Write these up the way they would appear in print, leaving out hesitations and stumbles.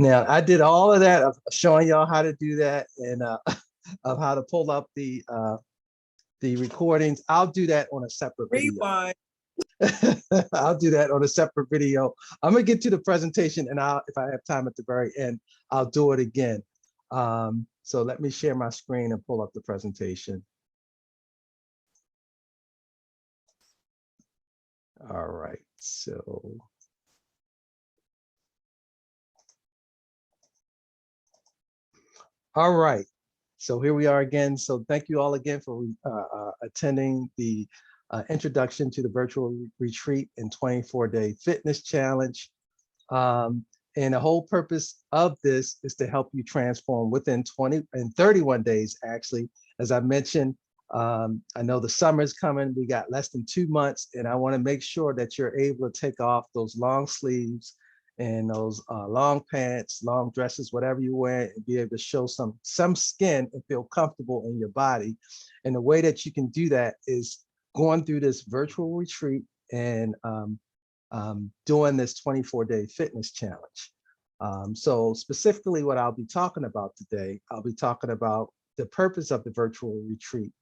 Now, I did all of that of showing y'all how to do that and of how to pull up the recordings. I'll do that on a separate video. Rewind. I'll do that on a separate video. I'm gonna get to the presentation, and if I have time at the very end, I'll do it again. So let me share my screen and pull up the presentation. All right, so. All right, so here we are again. So thank you all again for attending the introduction to the virtual retreat and 24-day fitness challenge. And the whole purpose of this is to help you transform within 20 and 31 days, actually. As I mentioned, I know the summer's coming, we got less than 2 months, and I wanna make sure that you're able to take off those long sleeves and those long pants, long dresses, whatever you wear, and be able to show some skin and feel comfortable in your body. And the way that you can do that is going through this virtual retreat and doing this 24-day fitness challenge. So specifically what I'll be talking about today, I'll be talking about the purpose of the virtual retreat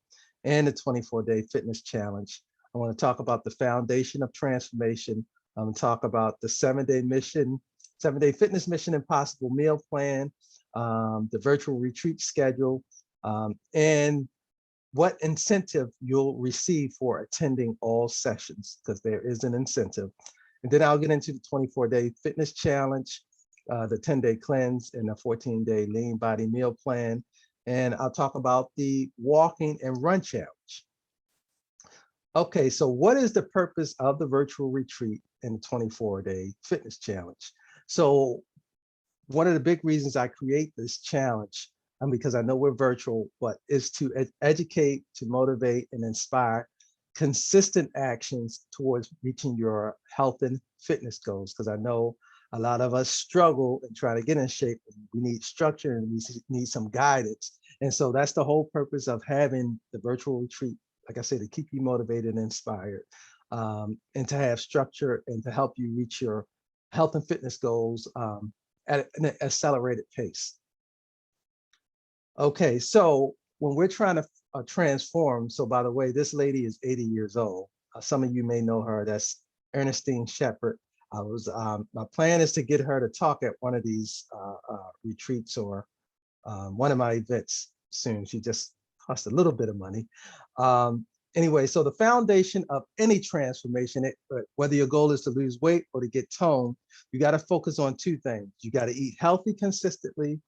and the 24-day fitness challenge. I want to talk about the foundation of transformation. I'm going to talk about the 7-day fitness mission impossible meal plan, the virtual retreat schedule, and what incentive you'll receive for attending all sessions, because there is an incentive. And then I'll get into the 24-day fitness challenge, the 10-day cleanse, and the 14-day lean body meal plan. And I'll talk about the walking and run challenge. Okay, so what is the purpose of the virtual retreat and the 24-day fitness challenge? So one of the big reasons I create this challenge, and because I know we're virtual, but is to educate, to motivate, and inspire consistent actions towards reaching your health and fitness goals. Because I know a lot of us struggle in trying to get in shape. We need structure and we need some guidance. And so that's the whole purpose of having the virtual retreat, like I said, to keep you motivated and inspired, and to have structure and to help you reach your health and fitness goals at an accelerated pace. Okay, so when we're trying to transform, so by the way, this lady is 80 years old. Some of you may know her, that's Ernestine Shepard. My plan is to get her to talk at one of these retreats or one of my events soon. She just cost a little bit of money. Anyway, so the foundation of any transformation, whether your goal is to lose weight or to get toned, you got to focus on 2 things. You got to eat healthy consistently,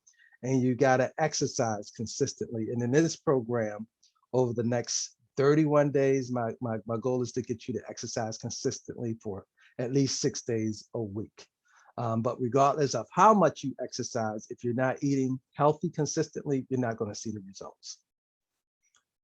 and you got to exercise consistently. And in this program, over the next 31 days, my goal is to get you to exercise consistently for at least 6 days a week. But regardless of how much you exercise, if you're not eating healthy consistently, you're not going to see the results.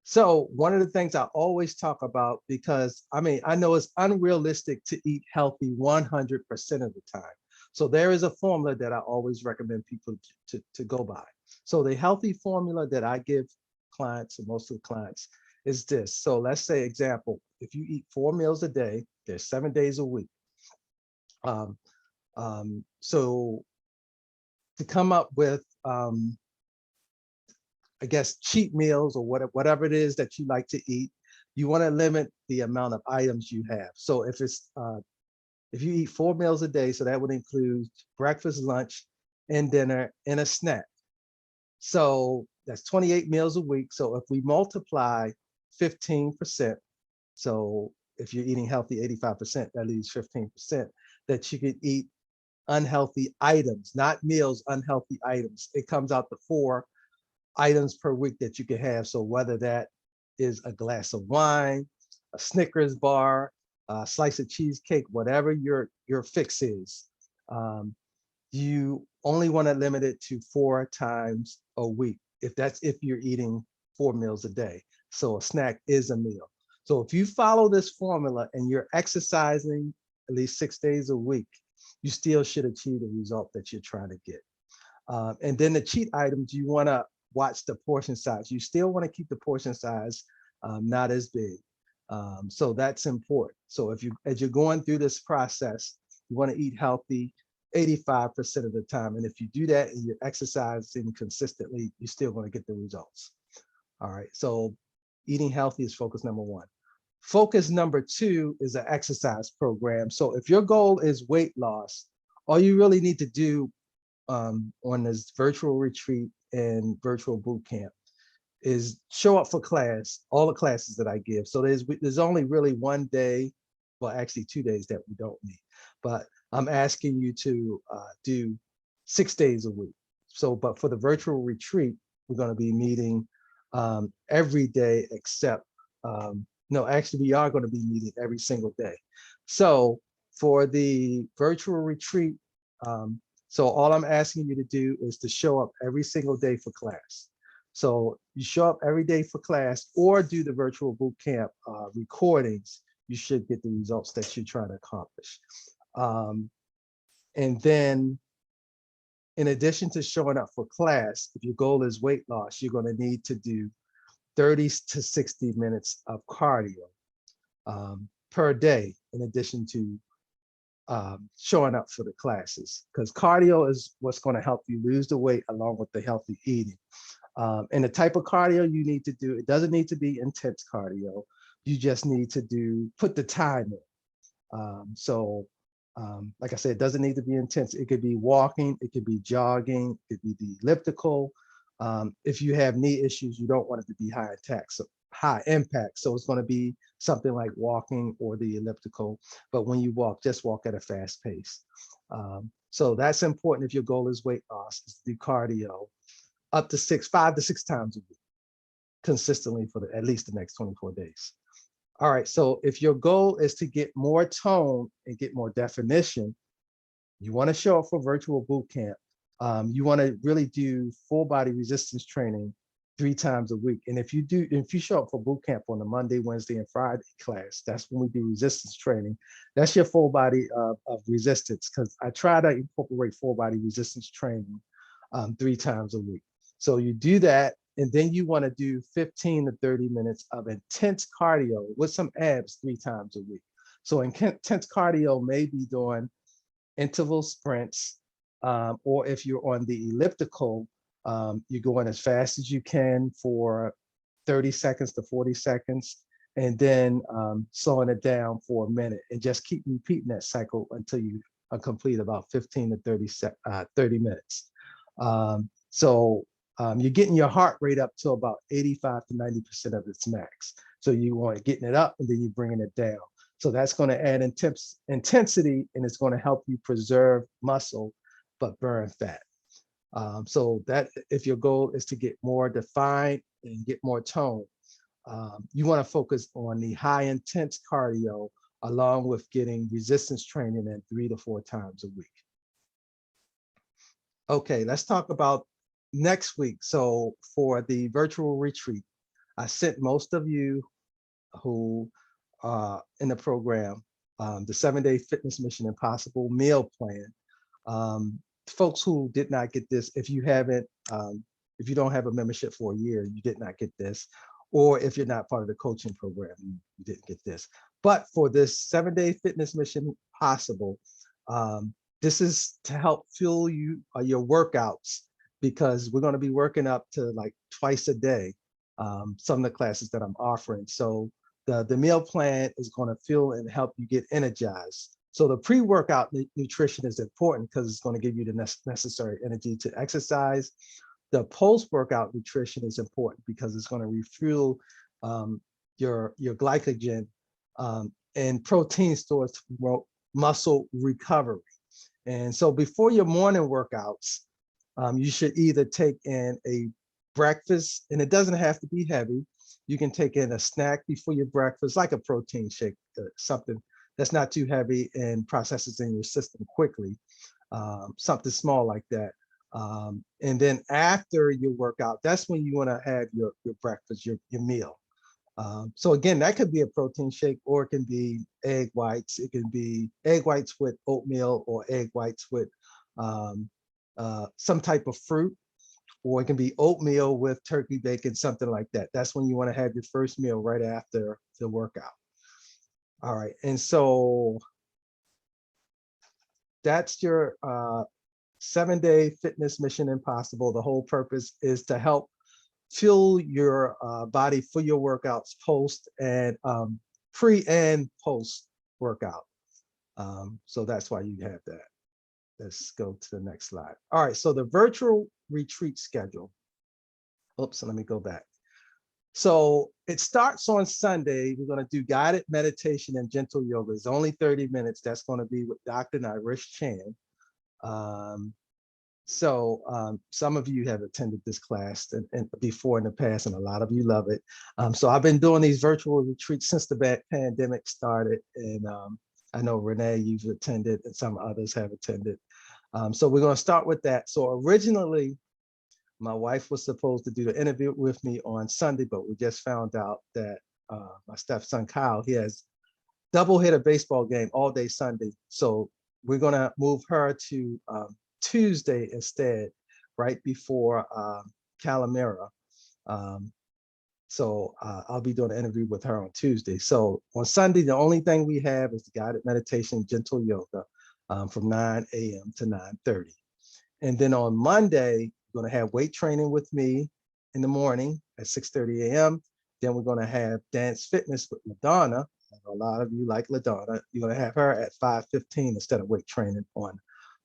So one of the things I always talk about, because I know it's unrealistic to eat healthy 100% of the time. So there is a formula that I always recommend people to go by. So the healthy formula that I give clients, and most of the clients, is this. So let's say, example, if you eat 4 meals a day, there's 7 days a week. So to come up with, I guess, cheat meals or whatever it is that you like to eat, you want to limit the amount of items you have. So if you eat 4 meals a day, so that would include breakfast, lunch, and dinner, and a snack. So that's 28 meals a week. So if we multiply 15%, so if you're eating healthy 85%, that leaves 15% that you could eat unhealthy items, not meals, unhealthy items. It comes out to 4 items per week that you can have. So whether that is a glass of wine, a Snickers bar, a slice of cheesecake, whatever your fix is, you only want to limit it to 4 times a week. If you're eating 4 meals a day. So a snack is a meal. So if you follow this formula and you're exercising at least 6 days a week, you still should achieve the result that you're trying to get. And then the cheat items, you want to watch the portion size. You still want to keep the portion size not as big. So that's important. So as you're going through this process, you want to eat healthy. 85% of the time. And if you do that and you're exercising consistently, you're still going to get the results. All right, so eating healthy is focus number one. Focus number two is an exercise program. So if your goal is weight loss, all you really need to do on this virtual retreat and virtual boot camp is show up for class, all the classes that I give. So there's only really one day, well, actually 2 days that we don't meet, but I'm asking you to do 6 days a week. So, but for the virtual retreat, we're going to be meeting every day except, no, actually we are going to be meeting every single day. So for the virtual retreat, so all I'm asking you to do is to show up every single day for class. So you show up every day for class or do the virtual boot camp recordings, you should get the results that you're trying to accomplish. And then in addition to showing up for class, if your goal is weight loss, you're going to need to do 30 to 60 minutes of cardio per day, in addition to showing up for the classes, because cardio is what's going to help you lose the weight along with the healthy eating. And the type of cardio you need to do, it doesn't need to be intense cardio. You just need to put the time in. Like I said, it doesn't need to be intense. It could be walking, it could be jogging, it could be the elliptical. If you have knee issues, you don't want it to be high impact. So it's going to be something like walking or the elliptical. But when you walk, just walk at a fast pace. So that's important if your goal is weight loss, is to do cardio up to 5 to 6 times a week, consistently for at least the next 24 days. All right, so if your goal is to get more tone and get more definition, you want to show up for virtual boot camp. You want to really do full body resistance training 3 times a week. And if you show up for boot camp on the Monday, Wednesday, and Friday class, that's when we do resistance training. That's your full body of resistance, because I try to incorporate full body resistance training 3 times a week. So you do that, and then you want to do 15 to 30 minutes of intense cardio with some abs 3 times a week. So intense cardio may be doing interval sprints, or if you're on the elliptical, you're going as fast as you can for 30 seconds to 40 seconds, and then slowing it down for a minute, and just keep repeating that cycle until you complete about 15 to 30 minutes. You're getting your heart rate up to about 85 to 90% of its max. So you want getting it up and then you're bringing it down. So that's going to add intensity, and it's going to help you preserve muscle, but burn fat. So that if your goal is to get more defined and get more tone, you want to focus on the high intense cardio along with getting resistance training in 3 to 4 times a week. Okay, let's talk about next week. So for the virtual retreat, I sent most of you who are in the program the 7-day fitness mission impossible meal plan. Folks who did not get this, if you don't have a membership for a year, you did not get this, or if you're not part of the coaching program, you didn't get this. But for this 7-day fitness mission possible, this is to help fuel you your workouts, because we're going to be working up to like twice a day, some of the classes that I'm offering. So the meal plan is going to fuel and help you get energized. So the pre-workout nutrition is important because it's going to give you the necessary energy to exercise. The post-workout nutrition is important because it's going to refuel your glycogen and protein stores to promote muscle recovery. And so before your morning workouts, you should either take in a breakfast, and it doesn't have to be heavy. You can take in a snack before your breakfast, like a protein shake, something that's not too heavy and processes in your system quickly, something small like that. And then after your workout, that's when you want to have your breakfast, your meal. So again, that could be a protein shake, or it can be egg whites. It can be egg whites with oatmeal, or egg whites with some type of fruit, or it can be oatmeal with turkey bacon, something like that. That's when you want to have your first meal right after the workout. All right, and so that's your 7-day fitness mission impossible. The whole purpose is to help fuel your body for your workouts post and pre and post workout. So that's why you have that. Let's go to the next slide. All right, so the virtual retreat schedule. Oops, let me go back. So it starts on Sunday. We're going to do guided meditation and gentle yoga. It's only 30 minutes. That's going to be with Dr. Nirish Chan. Some of you have attended this class and before in the past, and a lot of you love it. So I've been doing these virtual retreats since the pandemic started. And I know Renee, you've attended and some others have attended. So we're going to start with that. So originally, my wife was supposed to do the interview with me on Sunday, but we just found out that my stepson Kyle, he has double header baseball game all day Sunday. So we're going to move her to Tuesday instead, right before Calamera. So I'll be doing an interview with her on Tuesday. So on Sunday, the only thing we have is the guided meditation, gentle yoga from 9 a.m. to 9:30. And then on Monday, we're going to have weight training with me in the morning at 6:30 a.m. Then we're going to have dance fitness with LaDonna. A lot of you like LaDonna. You're going to have her at 5:15 instead of weight training on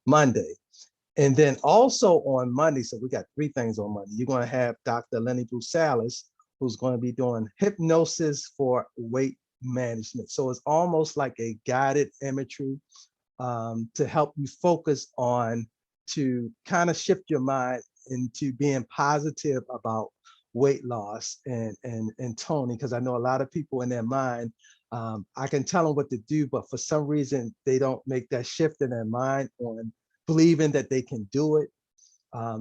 Monday. And then also on Monday, so we got 3 things on Monday. You're going to have Dr. Lenny Busalis, who's going to be doing hypnosis for weight management. So it's almost like a guided imagery to help you focus on, to kind of shift your mind into being positive about weight loss and toning, because I know a lot of people in their mind, I can tell them what to do, but for some reason they don't make that shift in their mind on believing that they can do it.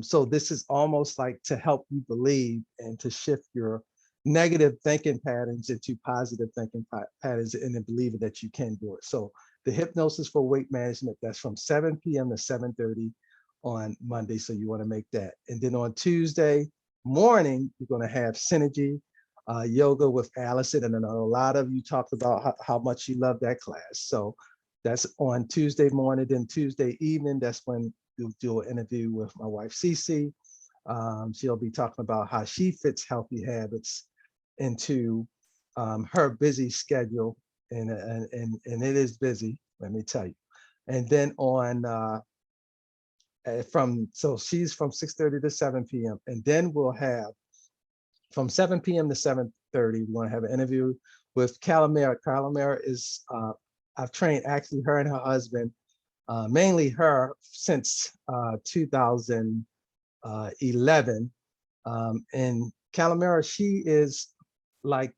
So this is almost like to help you believe and to shift your negative thinking patterns into positive thinking patterns and then believing that you can do it. So the hypnosis for weight management, that's from 7 p.m. to 7:30 on Monday. So you want to make that. And then on Tuesday morning, you're going to have Synergy yoga with Allison. And I know a lot of you talked about how much you love that class. So that's on Tuesday morning. Then Tuesday evening, that's when you'll do an interview with my wife, Cece. She'll be talking about how she fits healthy habits into her busy schedule. And it is busy, let me tell you. And then on so she's from 6:30 to 7 p.m. And then we'll have from 7 p.m. to 7:30, we're going to have an interview with Calamera. Calamera is, I've trained actually her and her husband, mainly her, since 2011. And Calamera, she is like,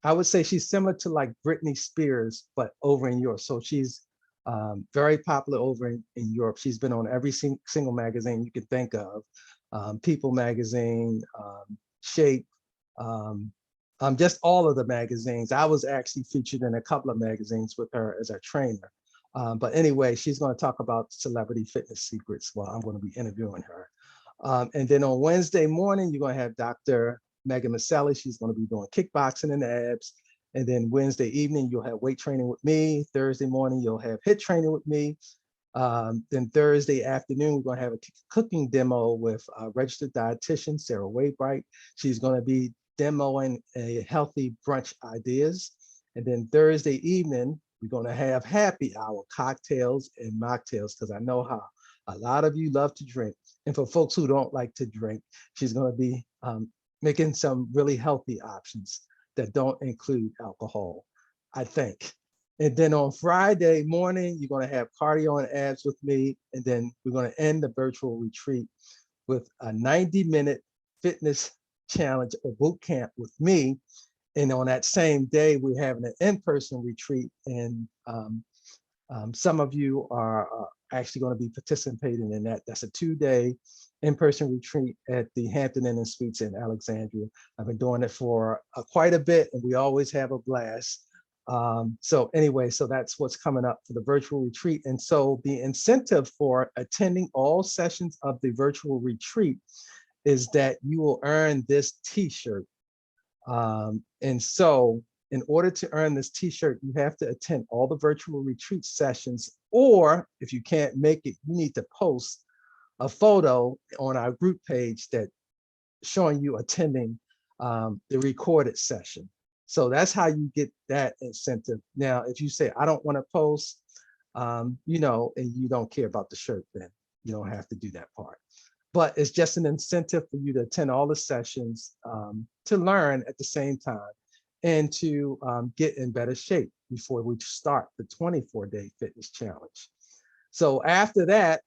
I would say she's similar to like Britney Spears, but over in Europe. So she's very popular over in Europe. She's been on every single magazine you can think of. People magazine, Shape, just all of the magazines. I was actually featured in a couple of magazines with her as a trainer. But anyway, she's going to talk about celebrity fitness secrets while I'm going to be interviewing her. And then on Wednesday morning, you're going to have Dr. Megan Maselli. She's going to be doing kickboxing and abs. And then Wednesday evening, you'll have weight training with me. Thursday morning, you'll have HIIT training with me. Then Thursday afternoon, we're going to have a cooking demo with registered dietitian, Sarah Waybright. She's going to be demoing a healthy brunch ideas. And then Thursday evening, we're going to have happy hour, cocktails and mocktails, because I know how a lot of you love to drink. And for folks who don't like to drink, she's going to be making some really healthy options that don't include alcohol, I think. And then on Friday morning, you're going to have cardio and abs with me. And then we're going to end the virtual retreat with a 90-minute fitness challenge or boot camp with me. And on that same day, we're having an in-person retreat. And some of you are actually going to be participating in that. That's a 2-day in-person retreat at the Hampton Inn and Suites in Alexandria. I've been doing it for quite a bit, and we always have a blast. So anyway, so that's what's coming up for the virtual retreat. And so the incentive for attending all sessions of the virtual retreat is that you will earn this t-shirt. And so in order to earn this t-shirt, you have to attend all the virtual retreat sessions, or if you can't make it, you need to post a photo on our group page that showing you attending the recorded session. So that's how you get that incentive. Now, if you say, I don't want to post, you know, and you don't care about the shirt, then you don't have to do that part. But it's just an incentive for you to attend all the sessions, to learn at the same time, and to get in better shape before we start the 24-day fitness challenge. So after that,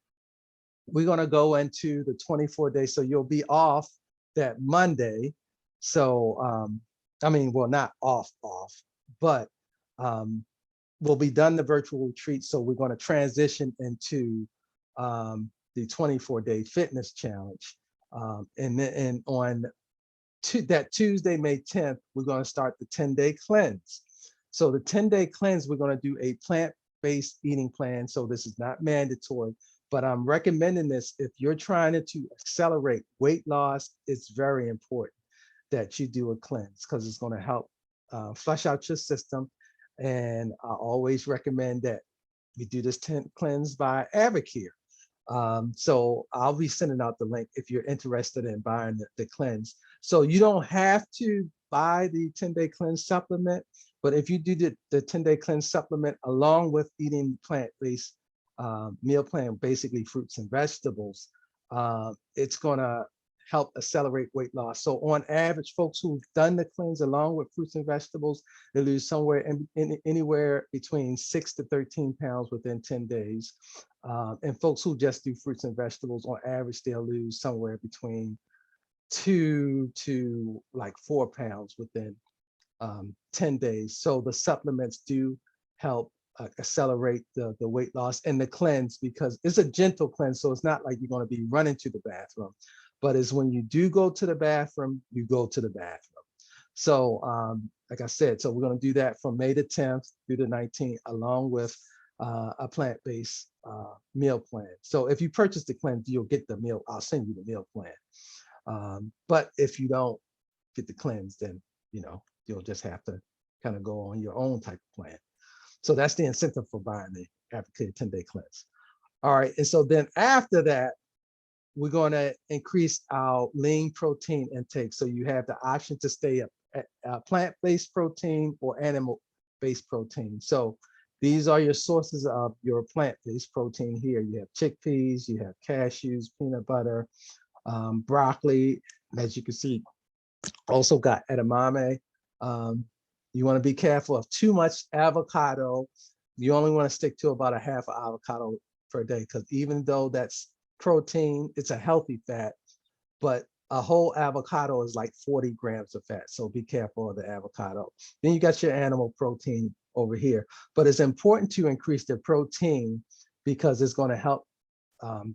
we're going to go into the 24 days. So you'll be off that Monday. So, I mean, well, not off, but we'll be done the virtual retreat. So we're going to transition into the 24-day fitness challenge. And on that Tuesday, May 10th, we're going to start the 10-day cleanse. So the 10-day cleanse, we're going to do a plant-based eating plan. So this is not mandatory, but I'm recommending this if you're trying to accelerate weight loss. It's very important that you do a cleanse because it's going to help flush out your system. And I always recommend that you do this cleanse by Advocare. So I'll be sending out the link if you're interested in buying the cleanse. So you don't have to buy the 10-day cleanse supplement, but if you do the 10-day cleanse supplement along with eating plant-based meal plan, basically fruits and vegetables, it's gonna help accelerate weight loss. So on average, folks who've done the cleanse along with fruits and vegetables, they lose somewhere anywhere between 6 to 13 pounds within 10 days. And folks who just do fruits and vegetables, on average, they'll lose somewhere between 2 to like 4 pounds within 10 days. So the supplements do help accelerate the weight loss and the cleanse, because it's a gentle cleanse. So it's not like you're going to be running to the bathroom, but it's when you do go to the bathroom, you go to the bathroom. So like I said, so we're going to do that from May the 10th through the 19th, along with a plant-based meal plan. So if you purchase the cleanse, you'll get the meal. I'll send you the meal plan. But if you don't get the cleanse, then you'll just have to kind of go on your own type of plan. So that's the incentive for buying the Advocare 10-day cleanse. All right, and so then after that, we're going to increase our lean protein intake. So you have the option to stay at plant-based protein or animal-based protein. So these are your sources of your plant-based protein here. You have chickpeas, you have cashews, peanut butter, broccoli, as you can see, also got edamame. You want to be careful of too much avocado. You only want to stick to about a half an avocado per day, because even though that's protein, it's a healthy fat, but a whole avocado is like 40 grams of fat. So be careful of the avocado. Then you got your animal protein over here, but it's important to increase the protein because it's going to help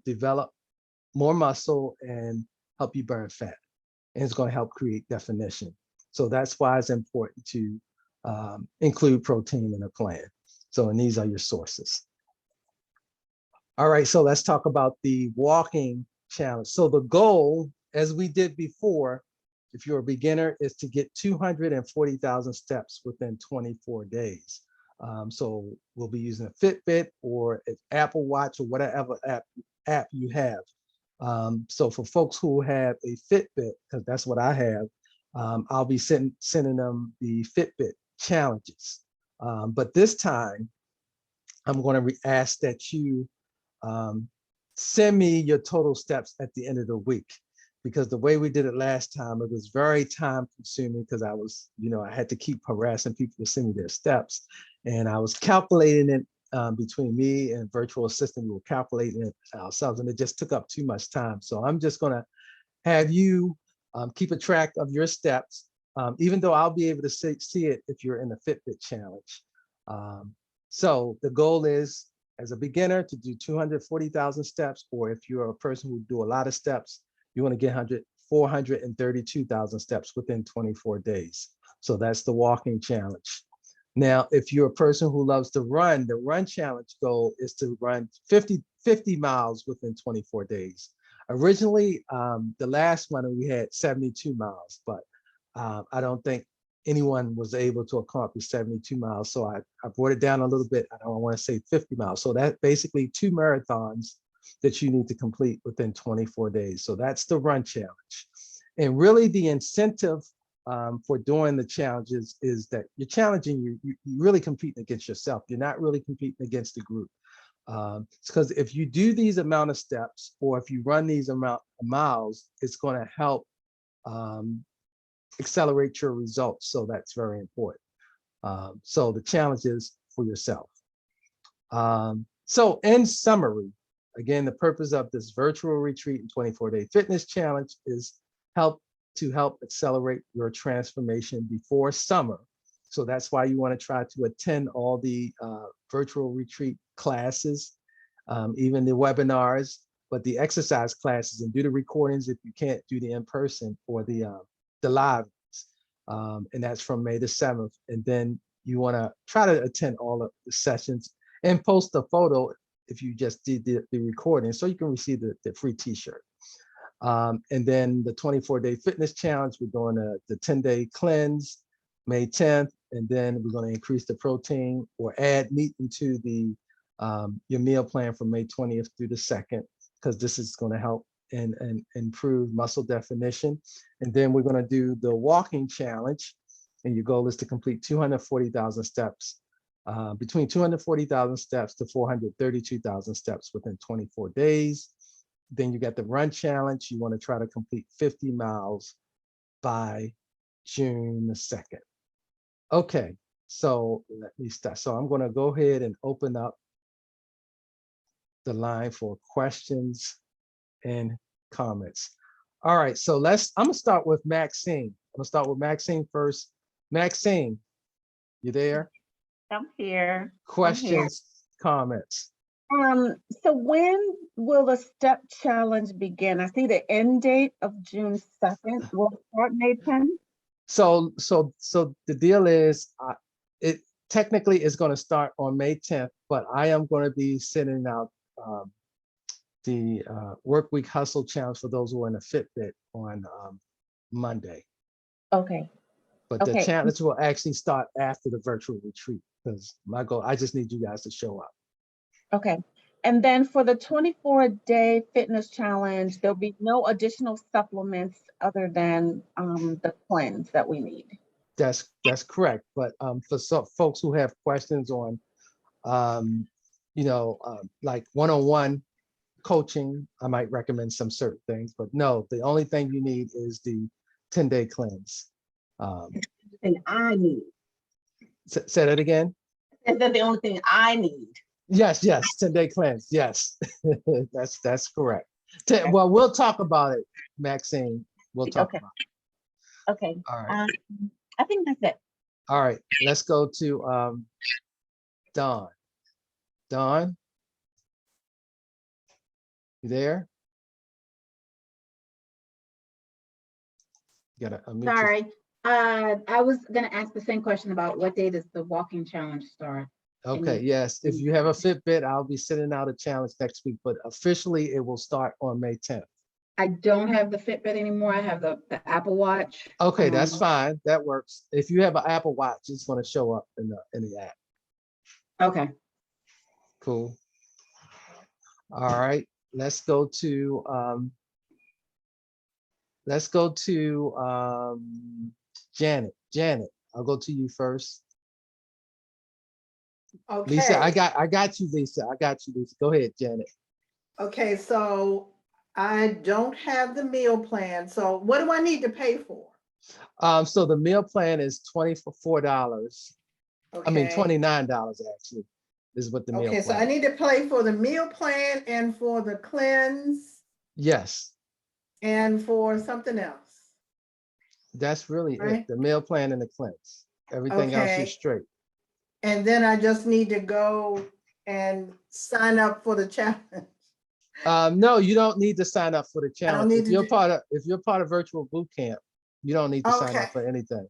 develop more muscle and help you burn fat. And it's going to help create definition. So that's why it's important to include protein in a plan. So, and these are your sources. All right, so let's talk about the walking challenge. So the goal, as we did before, if you're a beginner, is to get 240,000 steps within 24 days. So we'll be using a Fitbit or an Apple Watch or whatever app you have. So for folks who have a Fitbit, because that's what I have, I'll be sending them the Fitbit challenges. But this time, I'm going to ask that you send me your total steps at the end of the week, because the way we did it last time, it was very time consuming because I was, I had to keep harassing people to send me their steps. And I was calculating it between me and virtual assistant. We were calculating it ourselves, and it just took up too much time. So I'm just going to have you keep a track of your steps, even though I'll be able to see it if you're in the Fitbit challenge. So the goal is, as a beginner, to do 240,000 steps, or if you're a person who do a lot of steps, you want to get 432,000 steps within 24 days. So that's the walking challenge. Now, if you're a person who loves to run, the run challenge goal is to run 50 miles within 24 days. Originally, the last one we had 72 miles, but I don't think anyone was able to accomplish 72 miles. So I brought it down a little bit. I don't want to say 50 miles. So that's basically 2 marathons that you need to complete within 24 days. So that's the run challenge. And really the incentive for doing the challenges is that you're challenging, you're really competing against yourself. You're not really competing against the group. Because if you do these amount of steps, or if you run these amount of miles, it's going to help accelerate your results. So that's very important. So the challenge is for yourself. So in summary, again, the purpose of this virtual retreat and 24-day fitness challenge is help accelerate your transformation before summer. So that's why you want to try to attend all the virtual retreat classes, even the webinars, but the exercise classes, and do the recordings if you can't do the in-person or the live. And that's from May the 7th. And then you want to try to attend all of the sessions and post a photo if you just did the recording, so you can receive the free t-shirt. And then the 24-day fitness challenge, we're doing the 10-day cleanse, May 10th, and then we're going to increase the protein or add meat into the your meal plan from May 20th through the 2nd, because this is going to help and improve muscle definition. And then we're going to do the walking challenge, and your goal is to complete 240,000 steps, between 240,000 steps to 432,000 steps within 24 days. Then you got the run challenge. You want to try to complete 50 miles by June the 2nd. Okay, so let me start. So I'm going to go ahead and open up the line for questions and comments. All right, so I'm gonna start with Maxine. I'm gonna start with Maxine first. Maxine, you there? I'm here. Questions, comments. So when will the step challenge begin? I see the end date of June 2nd. Will it start May 10th? So the deal is, it technically is going to start on May 10th, but I am going to be sending out the Work Week Hustle Challenge for those who are in a Fitbit on Monday. Okay. But the challenge will actually start after the virtual retreat, because my goal, I just need you guys to show up. Okay. And then for the 24-day fitness challenge, there'll be no additional supplements other than the cleanse that we need. That's correct. But for some folks who have questions on, like one-on-one coaching, I might recommend some certain things. But no, the only thing you need is the 10-day cleanse. And I need. Say that again. Is that the only thing I need? Yes, 10-day cleanse. Yes, that's correct. Well, we'll talk about it, Maxine. We'll talk about it. Okay. All right. I think that's it. All right. Let's go to Dawn. Dawn, you there? You gotta unmute. Sorry. I was gonna ask the same question about what day does the walking challenge start? Okay, yes. If you have a Fitbit, I'll be sending out a challenge next week, but officially it will start on May 10th. I don't have the Fitbit anymore. I have the Apple Watch. Okay, that's fine. That works. If you have an Apple Watch, it's going to show up in the app. Okay. Cool. All right. Let's go to Janet. Janet, I'll go to you first. Okay. Lisa, I got you, Lisa. I got you, Lisa. Go ahead, Janet. Okay, so I don't have the meal plan. So what do I need to pay for? So the meal plan is $24. Okay. I mean, $29 actually is what the meal plan. Okay, so I need to pay for the meal plan and for the cleanse. Yes. And for something else. That's really right? it. The meal plan and the cleanse. Everything else is straight. And then I just need to go and sign up for the challenge. No, you don't need to sign up for the challenge. need If you're part of virtual boot camp, you don't need to sign up for anything.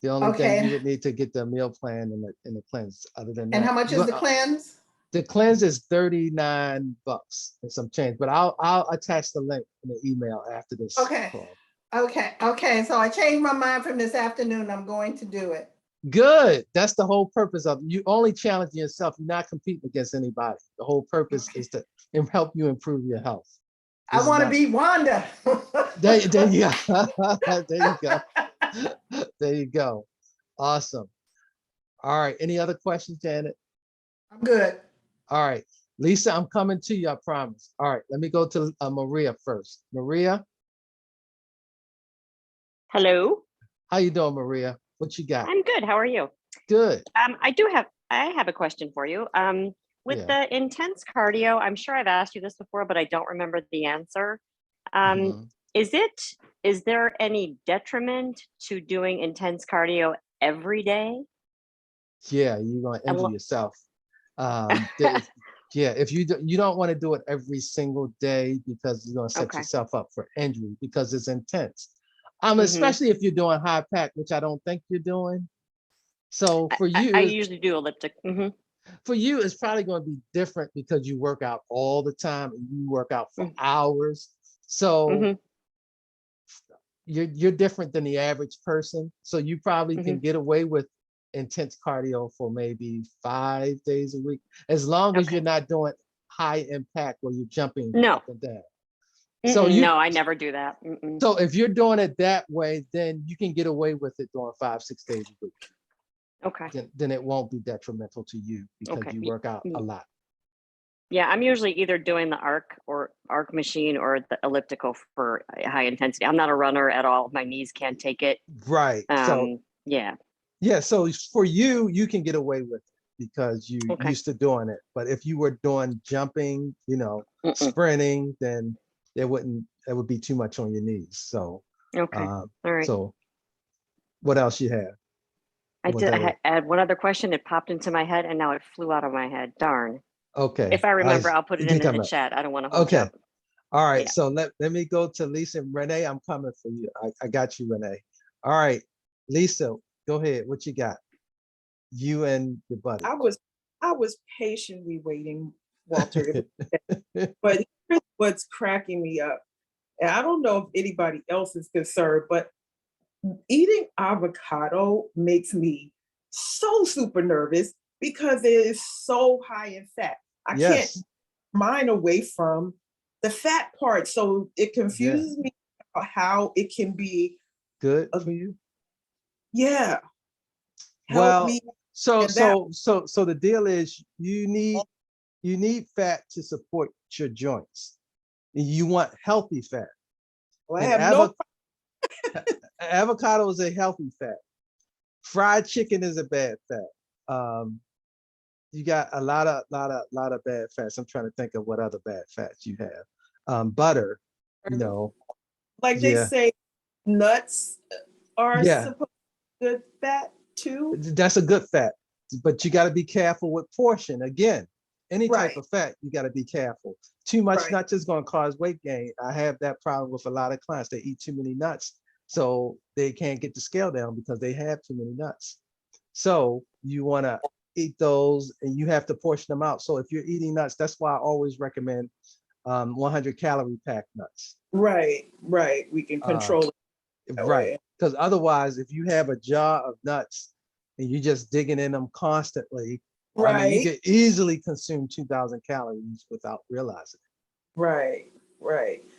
The only thing you would need to get the meal plan and the cleanse. Other than that, and how much is the cleanse? The cleanse is $39 and some change, but I'll attach the link in the email after this call. Okay, so I changed my mind from this afternoon. I'm going to do it. Good. That's the whole purpose of you only challenging yourself. You're not competing against anybody. The whole purpose is to help you improve your health. I This is want to not- be Wanda. There you go. There you go. There you go. Awesome. All right. Any other questions, Janet? I'm good. All right. Lisa, I'm coming to you, I promise. All right. Let me go to Maria first. Maria, Hello, how you doing, Maria? What you got? I'm good. How are you? Good. I have a question for you. With Yeah. the intense cardio, I'm sure I've asked you this before, but I don't remember the answer. Mhm. Is there any detriment to doing intense cardio every day? Yeah, you're gonna injure Unlo- yourself. Yeah, if you don't want to do it every single day because you're gonna set Okay. yourself up for injury because it's intense. Mhm. Especially if you're doing high pack, which I don't think you're doing. So for I you, usually do elliptic. it's probably going to be different because you work out all the time and you work out for Mm. hours. So Mhm. you're different than the average person. So you probably can Mhm. get away with intense cardio for maybe 5 days a week, as long as you're Okay. not doing high impact where you're jumping No. up and down. So No, I never do that. so if you're doing it that way, then you can get away with it doing 5, 6 days a week. Okay. Then it won't be detrimental to you because Okay. you work out a lot. Yeah, I'm usually either doing the arc machine or the elliptical for high intensity. I'm not a runner at all. My knees can't take it. Right. So Yeah. yeah, so for you, you can get away with it because you Okay. used to doing it. But if you were doing jumping, Mm-mm. sprinting, then it would be too much on your knees. So Okay. All right. so what else you have? I Was did. that it? I had one other question. It popped into my head and now it flew out of my head. Darn. Okay. If I remember, I'll put it it can in come the up. chat. I don't want to hold you Okay. up. All right. Yeah. So let me go to Lisa and Renee. I'm coming for you. I got you, Renee. All right. Lisa, go ahead. What you got? You and your buddy. I was patiently waiting, Walter. But here's what's cracking me up. And I don't know if anybody else is concerned, but eating avocado makes me so super nervous because it is so high in fat. I can't Yes. mine away from the fat part. So it Yeah. confuses me about how it can be, Good for you. yeah, help Well, me. so and that- so the deal is you need fat to support your joints. You want healthy fat. Well, I And have no avocado is a healthy fat. Fried chicken is a bad fat. You got a lot of bad fats. I'm trying to think of what other bad fats you have. Butter, like they yeah, say nuts are yeah. supposed to be good fat too. That's a good fat, but you got to be careful with portion. Again, any type Right. of fat, you got to be careful. Too much Right. nuts is going to cause weight gain. I have that problem with a lot of clients. They eat too many nuts, so they can't get the scale down because they have too many nuts. So you want to eat those, and you have to portion them out. So if you're eating nuts, that's why I always recommend 100 calorie packed nuts. Right. We can control it that Right. way. Because otherwise, if you have a jar of nuts and you're just digging in them constantly, I mean, you Right. could easily consume 2,000 calories without realizing Right.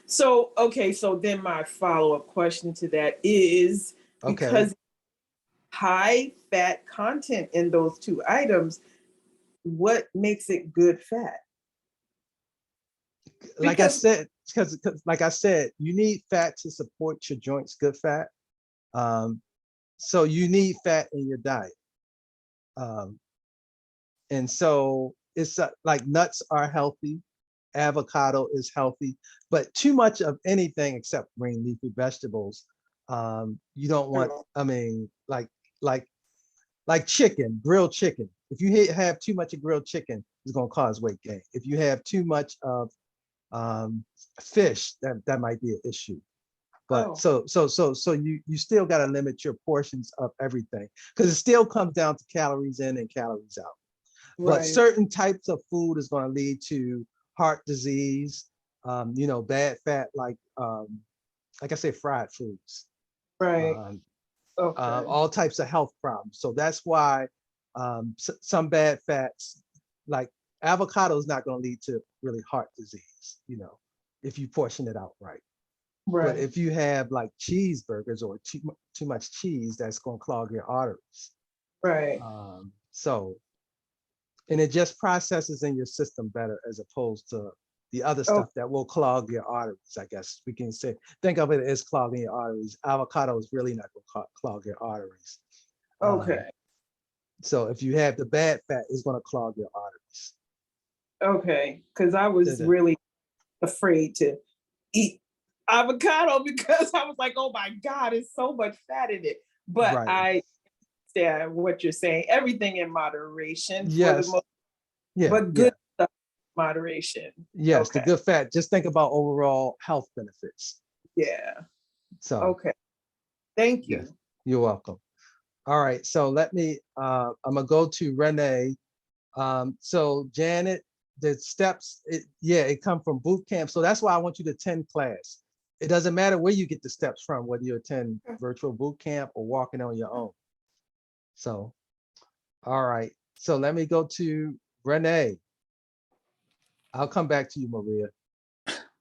So, okay, so then my follow-up question to that is it. Okay. because high fat content in those two items, what makes it good fat? Like I Because said, because like I said, you need fat to support your joints, good fat. So you need fat in your diet. And so it's like nuts are healthy, avocado is healthy, but too much of anything except green leafy vegetables, you don't want. I mean, like chicken, grilled chicken. If you have too much of grilled chicken, it's going to cause weight gain. If you have too much of fish, that might be an issue. But Oh. so you still got to limit your portions of everything because it still comes down to calories in and calories out. But Right. certain types of food is going to lead to heart disease, bad fat like like I say, fried foods. Right. Okay. All types of health problems. So that's why some bad fats, like avocado, is not going to lead to really heart disease, if you portion it out right. But Right. if you have like cheeseburgers or too much cheese, that's going to clog your arteries. Right. And it just processes in your system better as opposed to the other stuff that will clog your arteries. I guess we can say, think of it as clogging your arteries. Avocado is really not going to clog your arteries. Okay. So if you have the bad fat, it's going to clog your arteries. Okay. Because I was Da-da. really afraid to eat avocado because I was like, oh my God, it's so much fat in it. But Right. I understand what you're saying. Everything in moderation. For Yes. the most, Yeah. but good stuff, moderation. Yes, the Okay. good fat. Just think about overall health benefits. Yeah. So Okay. Thank you. yes, you're welcome. All right, so let me, I'm gonna go to Renee. So Janet, the steps, it come from boot camp. So that's why I want you to attend class. It doesn't matter where you get the steps from, whether you attend virtual boot camp or walking on your own. So, all right, so let me go to Renee. I'll come back to you, Maria.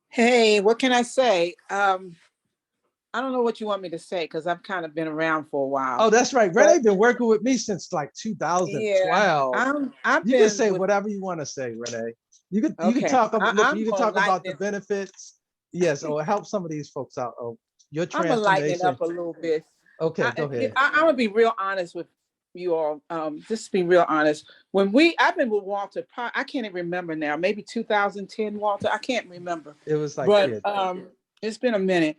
Hey, what can I say? I don't know what you want me to say because I've kind of been around for a while. Oh, that's right. But- Renee been working with me since like 2012. I've You been can say with- whatever you want to say, Renee. You can Okay. talk about look, I'm you can gonna talk about the lighten it. benefits. Yes, or help some of these folks out. Oh, your I'm gonna lighten it transformation. up a little bit. Okay, go ahead. I'm gonna be real honest with you all. Just be real honest. I've been with Walter, I can't even remember now, maybe 2010, Walter, I can't remember. It was like, But yeah, it's been a minute.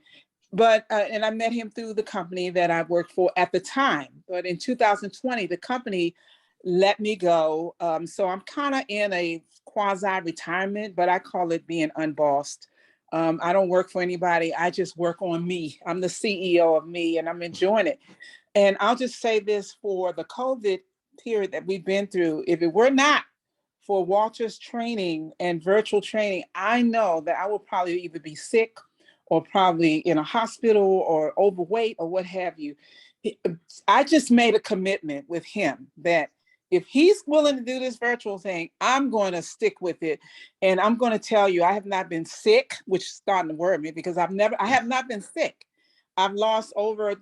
But and I met him through the company that I worked for at the time. But in 2020, the company let me go. So I'm kind of in a quasi-retirement, but I call it being unbossed. I don't work for anybody. I just work on me. I'm the CEO of me, and I'm enjoying it. And I'll just say this for the COVID period that we've been through, if it were not for Walter's training and virtual training, I know that I would probably either be sick or probably in a hospital or overweight or what have you. I just made a commitment with him that if he's willing to do this virtual thing, I'm going to stick with it. And I'm going to tell you, I have not been sick, which is starting to worry me because I have not been sick. I've lost over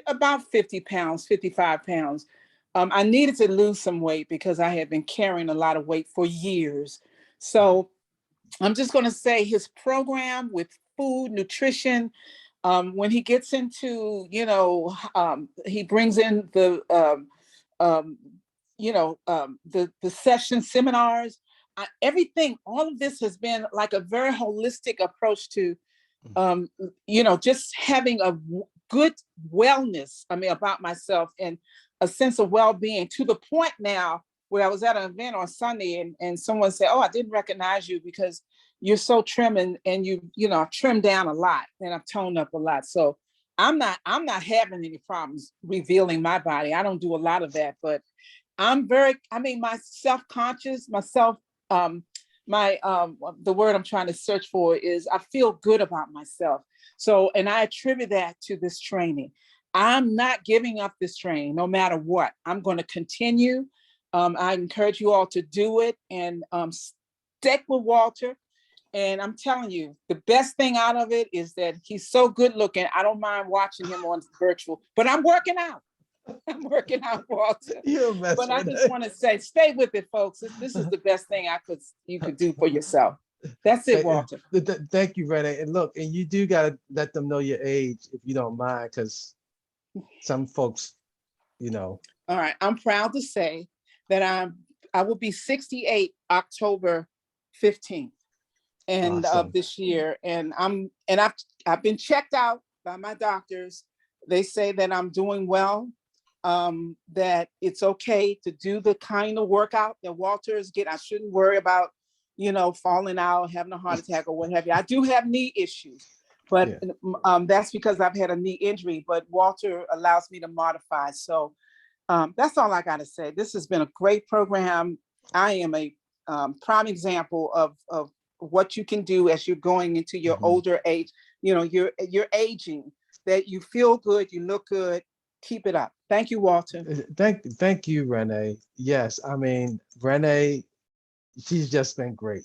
about 50 pounds, 55 pounds. I needed to lose some weight because I had been carrying a lot of weight for years. So I'm just going to say his program with food, nutrition, when he gets into, he brings in the session seminars, everything, all of this has been like a very holistic approach to, just having a good wellness, about myself and a sense of well-being to the point now where I was at an event on Sunday and someone said, oh, I didn't recognize you because you're so trim and I've trimmed down a lot and I've toned up a lot. So I'm not having any problems revealing my body. I don't do a lot of that, but my self-conscious, the word I'm trying to search for is I feel good about myself. So, and I attribute that to this training. I'm not giving up this training no matter what. I'm going to continue. I encourage you all to do it and stick with Walter. And I'm telling you, the best thing out of it is that he's so good looking. I don't mind watching him on virtual, but I'm working out. I'm working out, Walter. you're a mess, But I Renee. just want to say, stay with it, folks. This is the best thing you could do for yourself. That's it, Walter. Thank you, Renee. And look, and you do gotta let them know your age if you don't mind, because some folks, All right. I'm proud to say that I will be 68 October 15th and Awesome. of this year. And I've been checked out by my doctors. They say that I'm doing well, that it's okay to do the kind of workout that Walter's get. I shouldn't worry about, falling out, having a heart attack or what have you. I do have knee issues, but that's because I've had a knee injury, but Walter allows me to modify. So that's all I got to say. This has been a great program. I am a prime example of what you can do as you're going into your older age. you're aging, that you feel good, you look good. Keep it up. Thank you, Walter. Thank you, Renee. Yes, I mean, Renee, she's just been great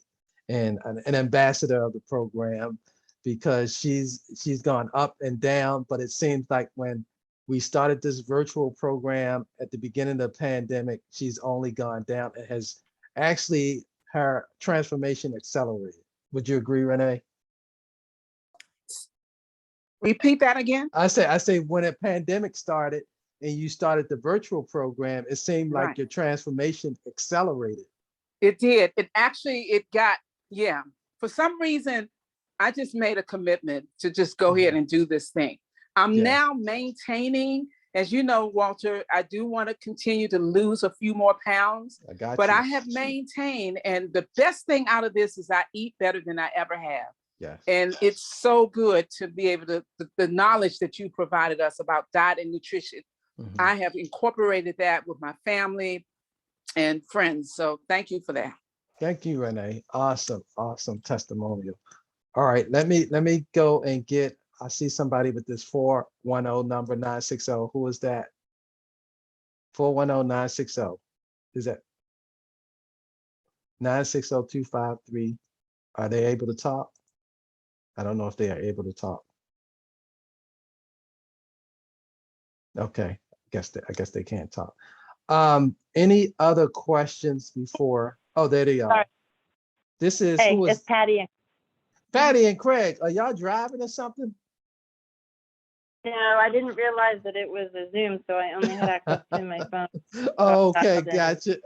and an ambassador of the program because she's gone up and down, but it seems like when we started this virtual program at the beginning of the pandemic, she's only gone down and has actually her transformation accelerated. Would you agree, Renee? Repeat that again. I say when a pandemic started and you started the virtual program, it seemed like Right. your transformation accelerated. It did. It got, yeah. For some reason, I just made a commitment to just go ahead and do this thing. I'm Yes. now maintaining, as you know, Walter, I do want to continue to lose a few more pounds, I got but you. I have maintained, and the best thing out of this is I eat better than I ever have. Yes. And it's so good to be able to, the knowledge that you provided us about diet and nutrition. Mhm. I have incorporated that with my family and friends. So thank you for that. Thank you, Renee. Awesome, awesome testimonial. All right, let me go and get, I see somebody with this 410 number 960. Who is that? 410-960. Is that 960-253? Are they able to talk? I don't know if they are able to talk. Okay, I guess they can't talk. Any other questions before? Oh, there they are. Sorry. This is Hey, who it's is Patty. Patty and Craig. Are y'all driving or something? No, I didn't realize that it was a Zoom, so I only had access to my phone. Okay, dialed in.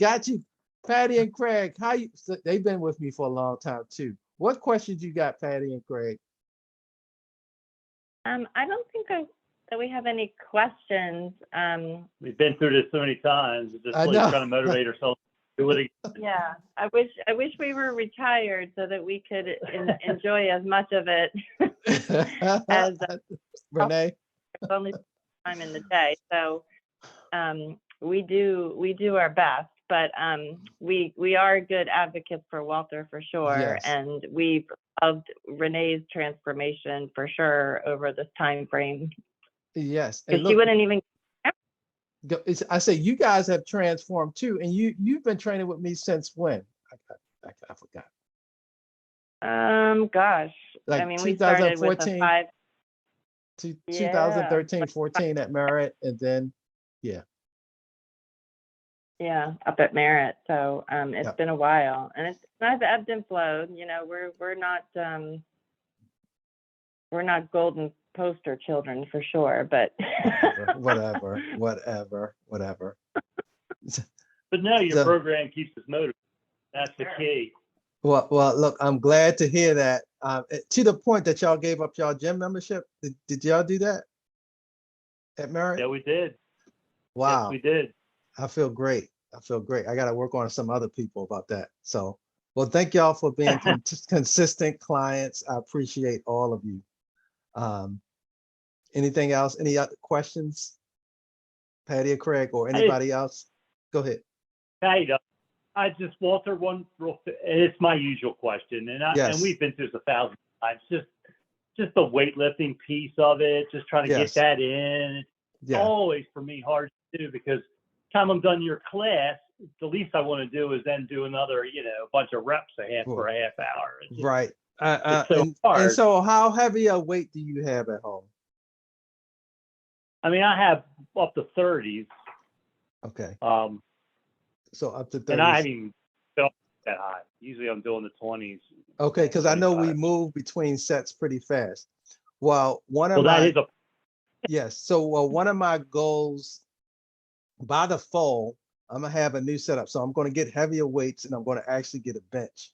got you. Patty and Craig, how you? So they've been with me for a long time too. What questions you got, Patty and Craig? I don't think that we have any questions. We've been through this so many times. We're just I really know. trying to motivate ourselves to do it again. Yeah, I wish we were retired so that we could enjoy as much of it as Renee? only time in the day. So we do our best, but we are good advocates for Walter for sure. Yes. And we've loved Renee's transformation for sure over this time frame. Yes. And Because she look, wouldn't even I say you guys have transformed too, and you've been training with me since when? I forgot. gosh. Like I mean, we started with a 2014, 5. 2013, 14 at Merritt, and then Yeah, up at Merritt. So it's Yep. been a while, and it's ebbed and flowed. You know, we're not golden poster children for sure, but whatever. But no, your So- program keeps us motivated. That's the key. Well, look, I'm glad to hear that. To the point that y'all gave up y'all gym membership. Did y'all do that at Merritt? Yeah, we did. Wow. Yes, we did. I feel great. I got to work on some other people about that. So, well, thank y'all for being consistent clients. I appreciate all of you. Anything else? Any other questions? Patty or Craig or anybody else? Go ahead. Hey, I just, Walter, it's my usual question, Yes. and we've been through this 1,000 times. Just the weightlifting piece of it, just trying to Yes. get that in. It's Yeah. always for me hard to do because time I'm done your class, the least I want to do is then do another, bunch of reps for a half hour. It's just- Right. it's so And hard. so how heavy a weight do you have at home? I mean, I have up to 30s, Okay. and So up to 30. I haven't even felt that high. Usually I'm doing the 20s. Okay, because I know we 25. move between sets pretty fast. Well, Well, that is a yes. So one of my goals by the fall, I'm gonna have a new setup. So I'm gonna get heavier weights and I'm gonna actually get a bench.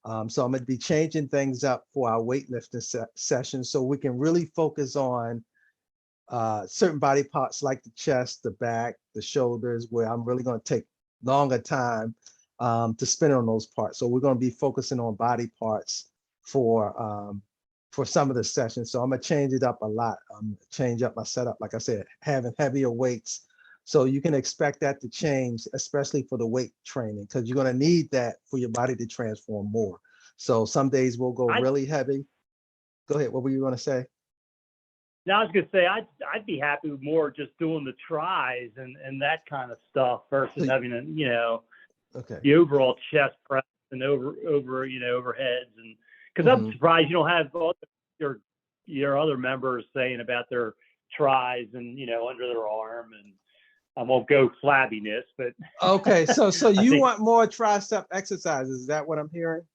So I'm gonna be changing things up for our weightlifting session so we can really focus on certain body parts like the chest, the back, the shoulders, where I'm really gonna take longer time to spend on those parts. So we're gonna be focusing on body parts for some of the sessions. So I'm gonna change it up a lot. Change up my setup, like I said, having heavier weights. So you can expect that to change, especially for the weight training, because you're gonna need that for your body to transform more. So some days we'll go really heavy. Go ahead. What were you going to say? Now I was gonna say I'd be happy with more just doing the tries and that kind of stuff versus So- having Okay. the overall chest press and over overheads, and because I'm Mhm. surprised you don't have all your other members saying about their tries and under their arm, and I won't go flabbiness, but Okay. So you think- want more tricep exercises? Is that what I'm hearing?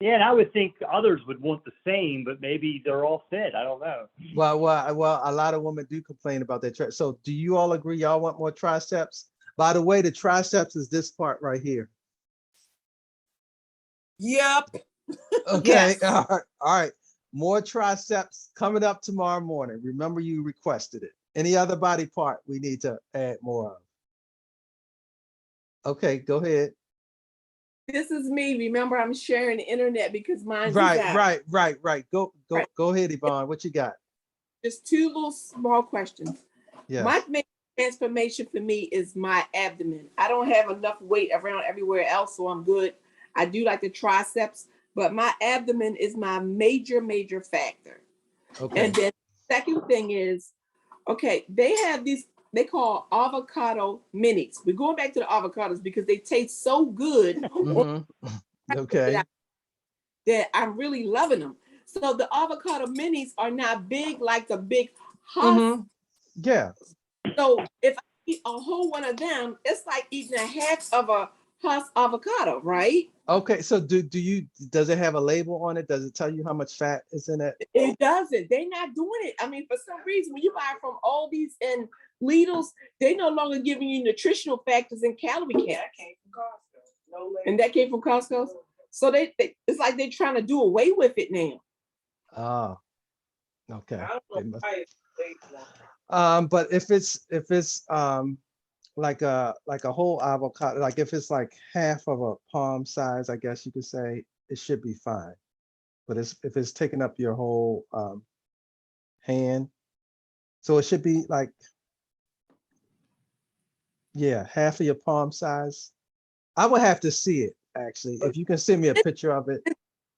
yeah, and I would think others would want the same, but maybe they're all fit. I don't know. Well, a lot of women do complain about their triceps. So do you all agree y'all want more triceps? By the way, the triceps is this part right here. Yep. Okay, Yes. all right. More triceps coming up tomorrow morning. Remember you requested it. Any other body part we need to add more of? Okay, go ahead. This is me. Remember, I'm sharing the internet because mine's is Right. out. Go ahead, Yvonne. What you got? Just two little small questions. Yeah. My main transformation for me is my abdomen. I don't have enough weight around everywhere else, so I'm good. I do like the triceps, but my abdomen is my major factor. Okay. And then second thing is, okay, they have these, they call avocado minis. We're going back to the avocados because they taste so good Mhm. Okay. that I'm really loving them. So the avocado minis are not big like the big husk. Mhm. Yeah. So if I eat a whole one of them, it's like eating a half of a husk avocado, right? Okay. So does it have a label on it? Does it tell you how much fat is in it? It doesn't. They're not doing it. I mean, for some reason, when you buy from Aldi's and Lidl's, they no longer giving you nutritional factors and calorie count. That came from Costco. No label. And that came from Costco. So they it's like they're trying to do away with it now. Oh. Okay. I don't They know must- why it's labeled. But if it's like a whole avocado, like if it's like half of a palm size, I guess you could say, it should be fine. But if it's taking up your whole hand, so it should be like, yeah, half of your palm size. I would have to see it actually. If you can send me a picture of it.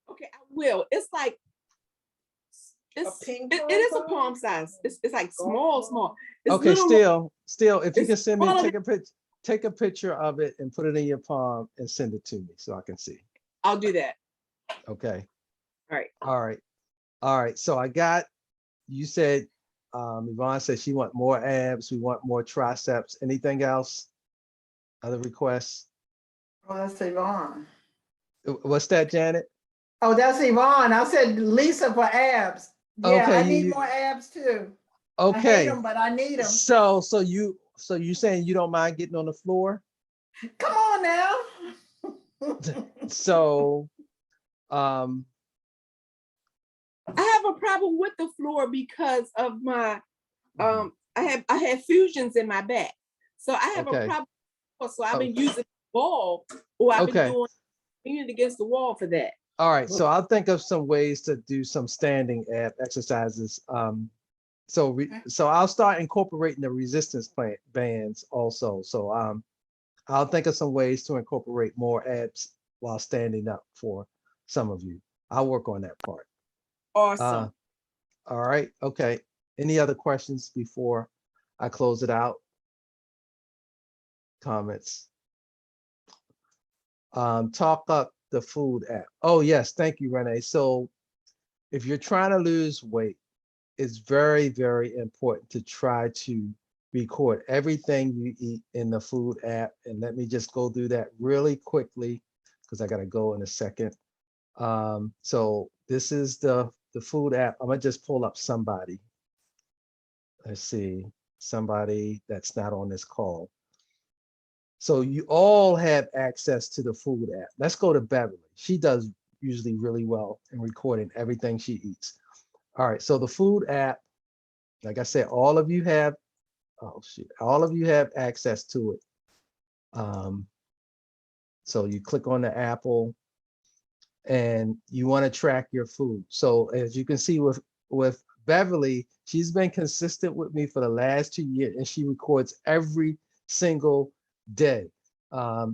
Okay, I will. It's like ping it is a pong palm size. It's like small. It's Okay, little- still, if you it's can send me, smaller take a picture of it and put it in your palm and send it to me so I can see. I'll do that. Okay. All right. All right. So you said, Yvonne said she want more abs. We want more triceps. Anything else? Other requests? Well, that's Yvonne. What's that, Janet? Oh, that's Yvonne. I said Lisa for abs. Yeah, Okay, I need you- more abs too. I hate Okay. them, but I need them. So you saying you don't mind getting on the floor? Come on now. So, I have a problem with the floor because of my I had fusions in my back. So I have Okay. a problem. So I've been using the wall, or I've Okay. been leaning against the wall for that. all right. So I'll think of some ways to do some standing ab exercises. So I'll start incorporating the resistance bands also. So I'll think of some ways to incorporate more abs while standing up for some of you. I'll work on that part. Awesome. All right. Okay. Any other questions before I close it out? Comments? Talk up the food app. Oh, yes. Thank you, Renee. So if you're trying to lose weight, it's very, very important to try to record everything you eat in the food app. And let me just go through that really quickly because I got to go in a second. So this is the food app. I'm gonna just pull up somebody. Let's see, somebody that's not on this call. So you all have access to the food app. Let's go to Beverly. She does usually really well in recording everything she eats. All right, so the food app, like I said, all of you have, all of you have access to it. So you click on the apple and you want to track your food. So as you can see with Beverly, she's been consistent with me for the last 2 years and she records every single day.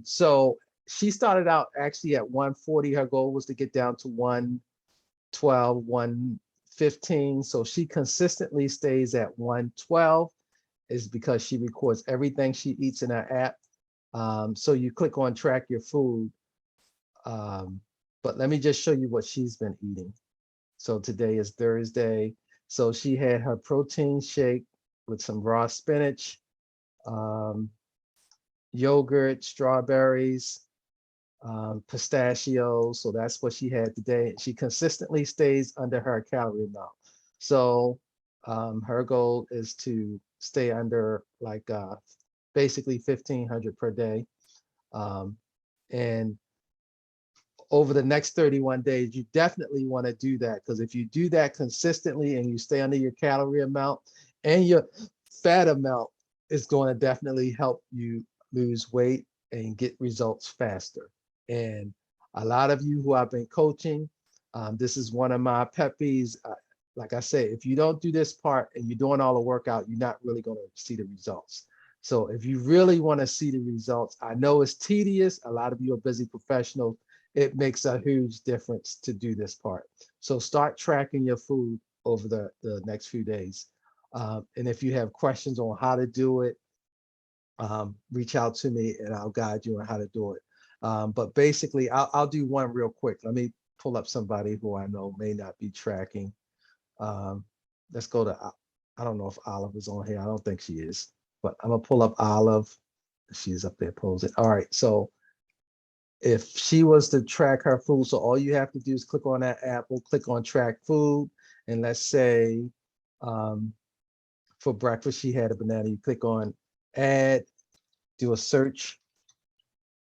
So she started out actually at 140. Her goal was to get down to 112, 115. So she consistently stays at 112 is because she records everything she eats in her app. So you click on track your food. But let me just show you what she's been eating. So today is Thursday. So she had her protein shake with some raw spinach, yogurt, strawberries, pistachios. So that's what she had today. She consistently stays under her calorie amount. So her goal is to stay under like basically 1,500 per day. And over the next 31 days, you definitely want to do that, because if you do that consistently and you stay under your calorie amount and your fat amount, it's going to definitely help you lose weight and get results faster. And a lot of you who I've been coaching, this is one of my pet peeves. Like I say, if you don't do this part and you're doing all the workout, you're not really going to see the results. So if you really want to see the results, I know it's tedious. A lot of you are busy professionals. It makes a huge difference to do this part. So start tracking your food over the next few days. And if you have questions on how to do it, reach out to me and I'll guide you on how to do it. But basically, I'll do one real quick. Let me pull up somebody who I know may not be tracking. Let's go to, I don't know if Olive is on here. I don't think she is, but I'm gonna pull up Olive. She's up there posing. All right, so if she was to track her food, so all you have to do is click on that apple, click on track food, and let's say for breakfast she had a banana. You click on add, do a search,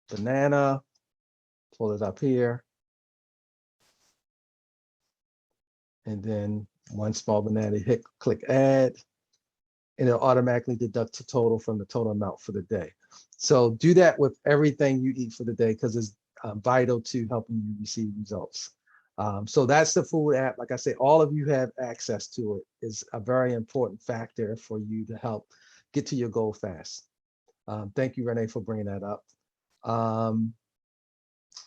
banana, pull it up here, and then one small banana, click add, and it'll automatically deduct the total from the total amount for the day. So do that with everything you eat for the day, because it's vital to helping you receive results. So that's the food app. Like I say, all of you have access to it. It's a very important factor for you to help get to your goal fast. Thank you, Renee, for bringing that up.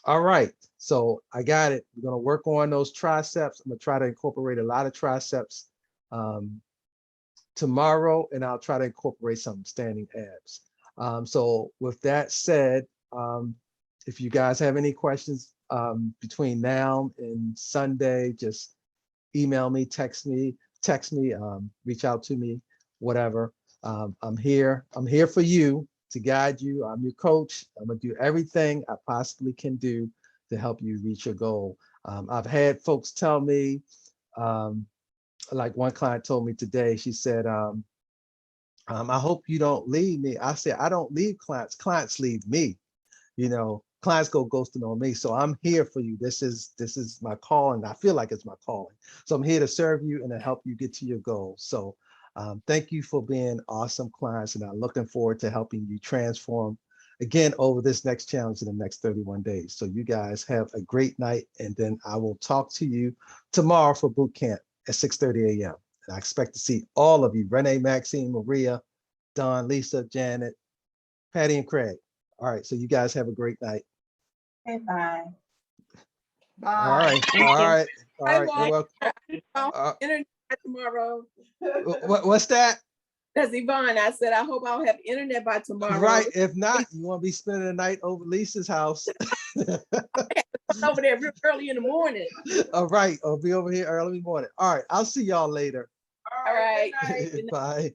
All right, so I got it. We're gonna work on those triceps. I'm gonna try to incorporate a lot of triceps tomorrow, and I'll try to incorporate some standing abs. So with that said, if you guys have any questions between now and Sunday, just email me, text me, reach out to me, whatever. I'm here for you, to guide you. I'm your coach. I'm gonna do everything I possibly can do to help you reach your goal. I've had folks tell me, like one client told me today, she said, I hope you don't leave me. I said, I don't leave clients, clients leave me. You know, clients go ghosting on me. So I'm here for you. This is my calling. I feel like it's my calling. So I'm here to serve you and to help you get to your goals. So thank you for being awesome clients, and I'm looking forward to helping you transform again over this next challenge in the next 31 days. So you guys have a great night, and then I will talk to you tomorrow for boot camp at 6:30 a.m. And I expect to see all of you, Renee, Maxine, Maria, Don, Lisa, Janet, Patty, and Craig. All right, so you guys have a great night. Okay, bye. Bye. All right, Thank all you. right, all Bye, right. You're welcome. Internet tomorrow. What's that? That's Yvonne. I said, I hope I'll have internet by tomorrow. Right. If not, you want to be spending the night over Lisa's house. Over there real early in the morning. All right. I'll be over here early morning. All right. I'll see y'all later. All right. Bye.